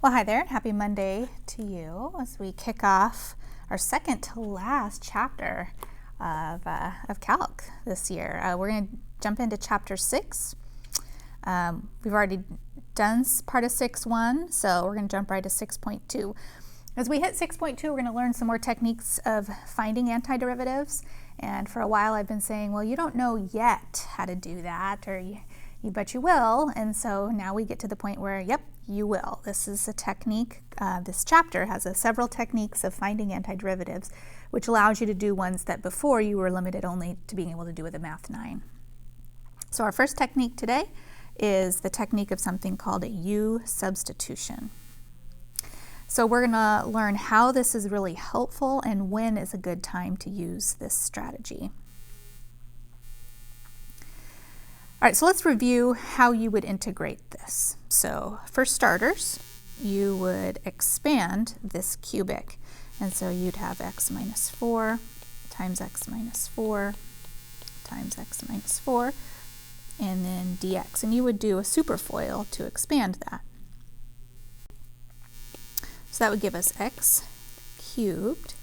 Well, hi there, and happy Monday to you as we kick off our second to last chapter of Calc this year. We're going to jump into chapter 6. We've already done part of 6.1, so we're going to jump right to 6.2. As we hit 6.2, we're going to learn some more techniques of finding antiderivatives. And for a while I've been saying, well, you don't know yet how to do that, or but you will. And so now we get to the point where, yep, you will. This is a technique. This chapter has several techniques of finding antiderivatives, which allows you to do ones that before you were limited only to being able to do with a Math 9. So our first technique today is the technique of something called a U substitution. So we're going to learn how this is really helpful and when is a good time to use this strategy. All right, so let's review how you would integrate this. So for starters, you would expand this cubic. And so you'd have x minus 4 times x minus 4 times x minus 4, and then dx. And you would do a superfoil to expand that. So that would give us x cubed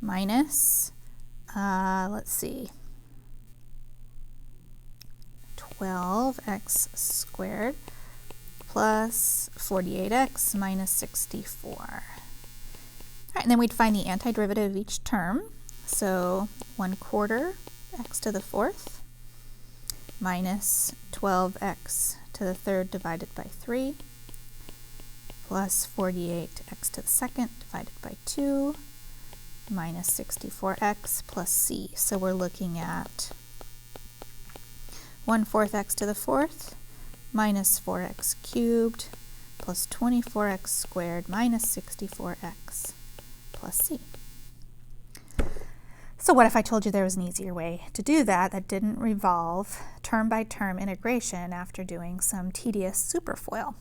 minus, let's see, 12x squared plus 48x minus 64. All right, and then we'd find the antiderivative of each term. So 1/4 x to the 4th minus 12x to the 3rd divided by 3 plus 48x to the 2nd divided by 2 minus 64x plus c. So we're looking at 1/4 x to the 4th minus 4x cubed plus 24x squared minus 64x plus c. So what if I told you there was an easier way to do that that didn't revolve term by term integration after doing some tedious superfoil?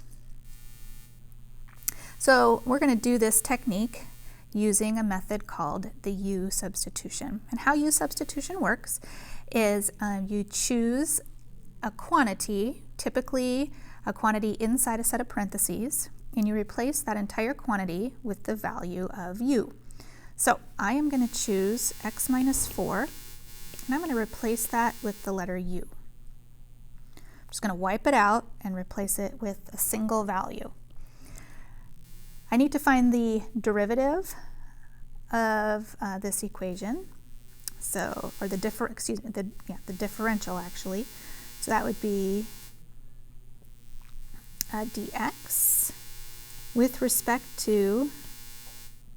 So we're going to do this technique using a method called the U substitution. And how U substitution works is you choose a quantity, typically a quantity inside a set of parentheses, and you replace that entire quantity with the value of U. So I am going to choose x minus 4, and I'm going to replace that with the letter U. I'm just going to wipe it out and replace it with a single value. I need to find the derivative of this equation, so, or the differential actually. So that would be dx with respect to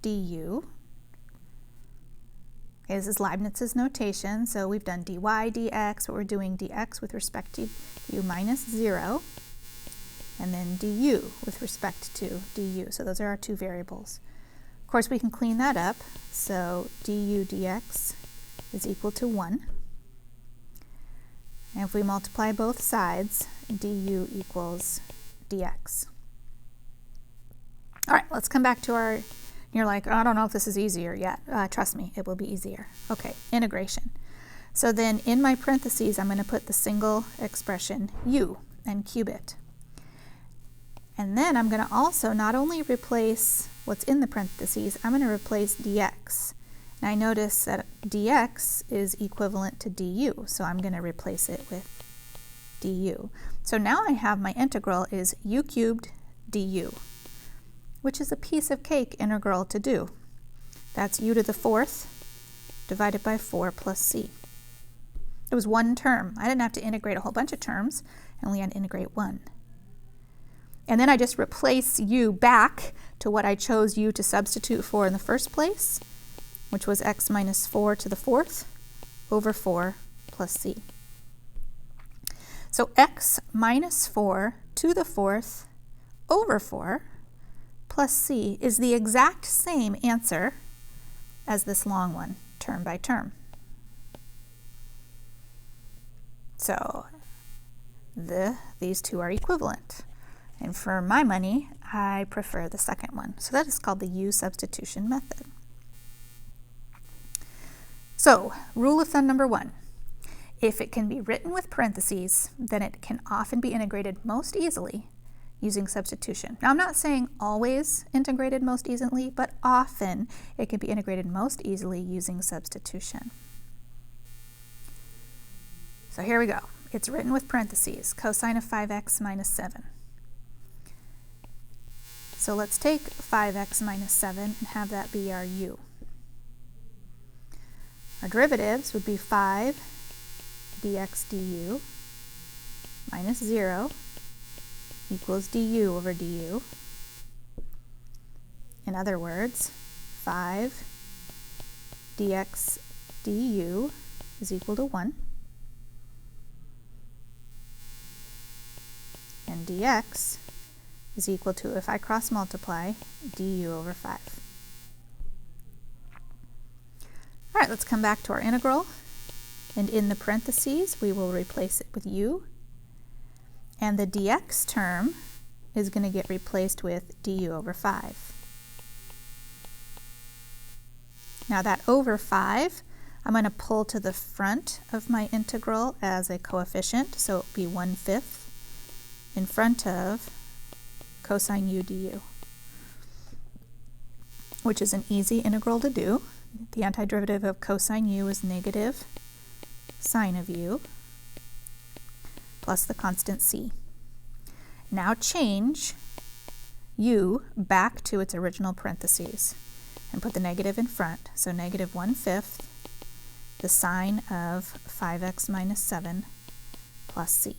du. Okay, this is Leibniz's notation, so we've done dy dx, but we're doing dx with respect to u minus 0, and then du with respect to du. So those are our two variables. Of course, we can clean that up, so du dx is equal to 1. And if we multiply both sides, du equals dx. All right, let's come back to our, you're like, oh, I don't know if this is easier yet. Trust me, it will be easier. Okay, integration. So then in my parentheses, I'm going to put the single expression u and cube it. And then I'm going to also not only replace what's in the parentheses, I'm going to replace dx. And I notice that dx is equivalent to du, so I'm going to replace it with du. So now I have my integral is u cubed du, which is a piece of cake integral to do. That's u to the 4th divided by 4 plus c. It was one term. I didn't have to integrate a whole bunch of terms. I only had to integrate one. And then I just replace u back to what I chose u to substitute for in the first place, which was x minus 4 to the 4th over 4 plus c. So x minus 4 to the 4th over 4 plus c is the exact same answer as this long one, term by term. So these two are equivalent. And for my money, I prefer the second one. So that is called the U substitution method. So, rule of thumb number 1. If it can be written with parentheses, then it can often be integrated most easily using substitution. Now I'm not saying always integrated most easily, but often it can be integrated most easily using substitution. So here we go. It's written with parentheses, cosine of 5x minus 7. So let's take 5x minus 7 and have that be our u. Our derivatives would be 5 dx du minus 0 equals du over du. In other words, 5 dx du is equal to 1. And dx is equal to, if I cross multiply, du over 5. All right, let's come back to our integral. And in the parentheses, we will replace it with u. And the dx term is going to get replaced with du over 5. Now that over 5, I'm going to pull to the front of my integral as a coefficient, so it will be 1/5 in front of cosine u du, which is an easy integral to do. The antiderivative of cosine u is negative sine of u plus the constant c. Now change u back to its original parentheses and put the negative in front. So negative 1/5 the sine of 5x minus 7 plus c.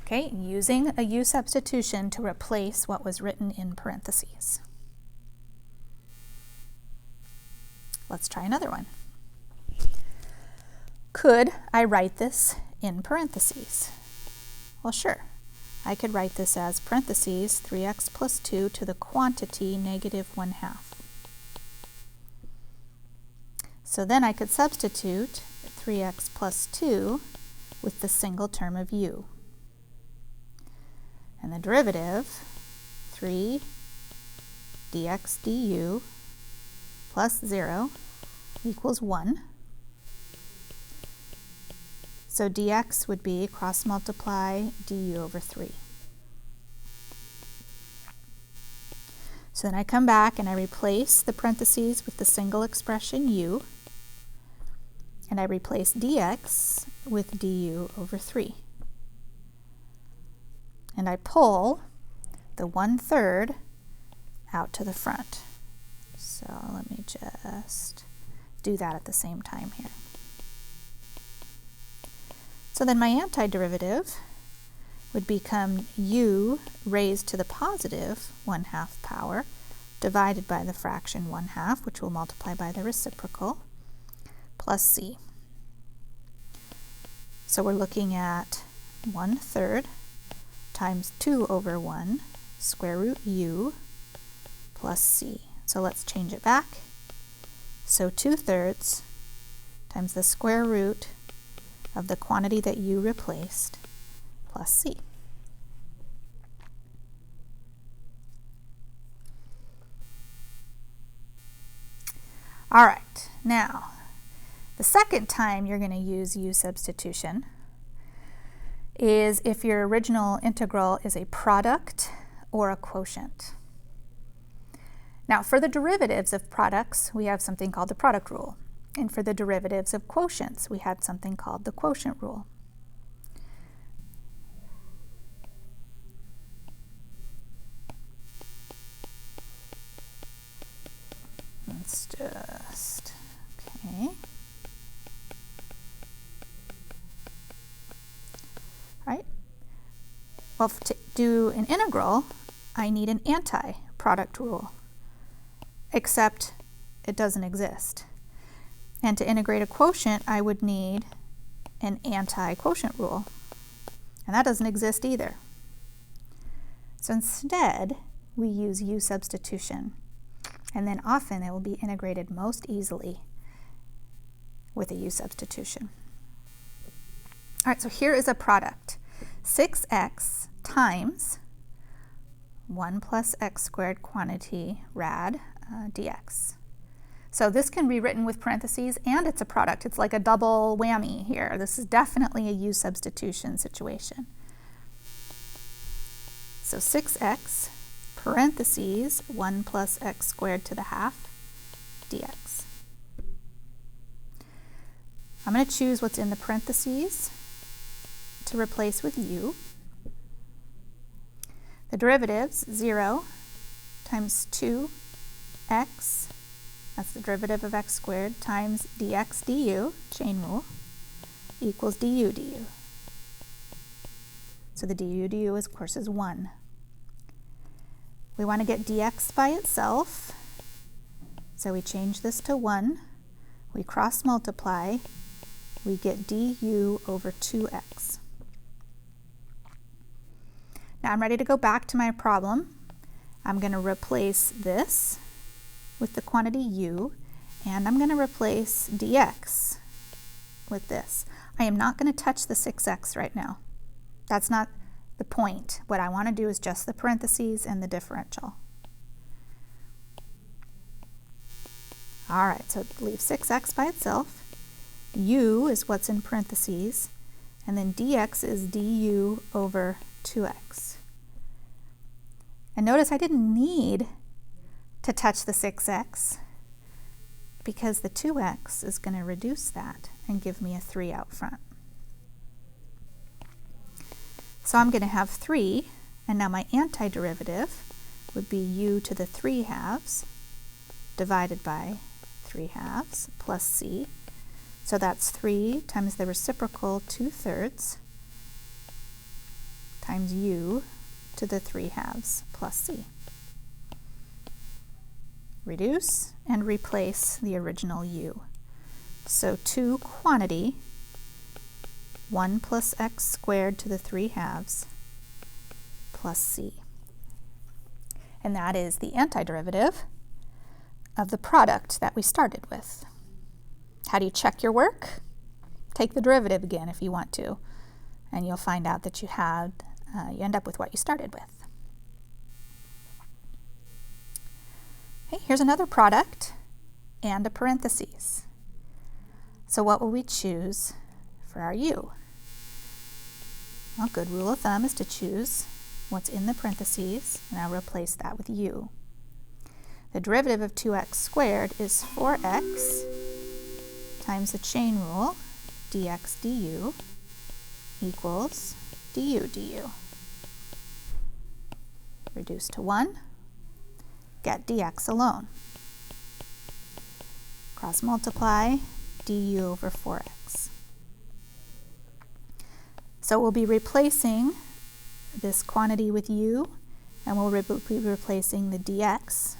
Okay, using a u substitution to replace what was written in parentheses. Let's try another one. Could I write this in parentheses? Well, sure. I could write this as parentheses 3x plus 2 to the quantity negative 1/2. So then I could substitute 3x plus 2 with the single term of u. And the derivative, 3 dx du plus 0 equals 1. So dx would be cross multiply du over 3. So then I come back and I replace the parentheses with the single expression u, and I replace dx with du over 3. And I pull the 1/3 out to the front. So let me just do that at the same time here. So then my antiderivative would become u raised to the positive 1/2 power divided by the fraction 1/2, which will multiply by the reciprocal, plus c. So we're looking at 1/3 times 2 over 1 square root u plus c. So let's change it back. So 2/3 times the square root of the quantity that u replaced plus c. All right, now the second time you're going to use u substitution is if your original integral is a product or a quotient. Now for the derivatives of products, we have something called the product rule. And for the derivatives of quotients, we had something called the quotient rule. Let's just, okay. Right? Well, to do an integral, I need an anti-product rule, except it doesn't exist. And to integrate a quotient, I would need an anti-quotient rule, and that doesn't exist either. So instead, we use u substitution, and then often it will be integrated most easily with a u substitution. All right, so here is a product. 6x times 1 plus x squared quantity rad dx. So this can be written with parentheses and it's a product. It's like a double whammy here. This is definitely a u substitution situation. So 6x parentheses 1 plus x squared to the half dx. I'm going to choose what's in the parentheses to replace with u. The derivatives, 0 times 2x, that's the derivative of x squared, times dx du, chain rule, equals du du. So the du du, of course, is 1. We want to get dx by itself, so we change this to 1. We cross multiply, we get du over 2x. Now I'm ready to go back to my problem. I'm going to replace this with the quantity u, and I'm going to replace dx with this. I am not going to touch the 6x right now. That's not the point. What I want to do is just the parentheses and the differential. All right, so leave 6x by itself. U is what's in parentheses, and then dx is du over 2x. And notice I didn't need to touch the 6x because the 2x is going to reduce that and give me a 3 out front. So I'm going to have 3, and now my antiderivative would be u to the 3 halves divided by 3 halves plus c. So that's 3 times the reciprocal 2/3 times u to the 3 halves plus c. Reduce and replace the original u. So 2 quantity, 1 plus x squared to the 3 halves plus c. And that is the antiderivative of the product that we started with. How do you check your work? Take the derivative again if you want to, and you'll find out that you end up with what you started with. Okay, here's another product and a parentheses. So what will we choose for our u? Well, good rule of thumb is to choose what's in the parentheses, and I'll replace that with u. The derivative of 2x squared is 4x times the chain rule, dx du, equals du du. Reduce to 1, get dx alone. Cross multiply, du over 4x. So we'll be replacing this quantity with u, and we'll be replacing the dx.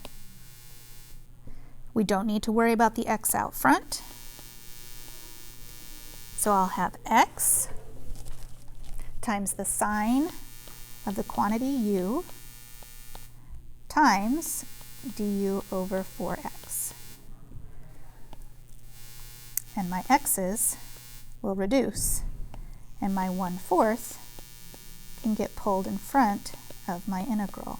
We don't need to worry about the x out front. So I'll have x times the sine of the quantity u times du over 4x. And my x's will reduce, and my 1/4 can get pulled in front of my integral.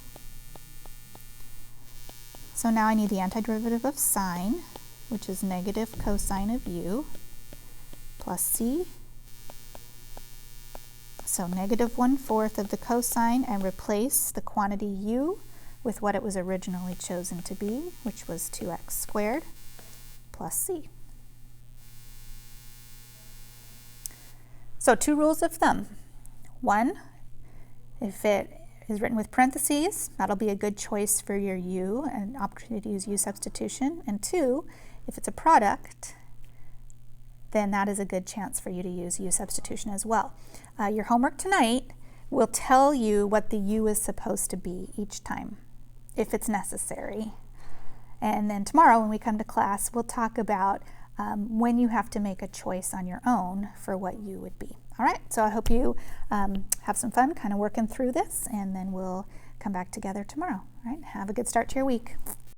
So now I need the antiderivative of sine, which is negative cosine of u, plus c. So negative 1/4 of the cosine, and replace the quantity u with what it was originally chosen to be, which was 2x squared plus c. So 2 rules of thumb. 1, if it is written with parentheses, that'll be a good choice for your u, and opportunity to use u substitution. And 2, if it's a product, then that is a good chance for you to use u substitution as well. Your homework tonight will tell you what the u is supposed to be each time, if it's necessary. And then tomorrow when we come to class, we'll talk about when you have to make a choice on your own for what u would be. All right, so I hope you have some fun kind of working through this, and then we'll come back together tomorrow. All right, have a good start to your week.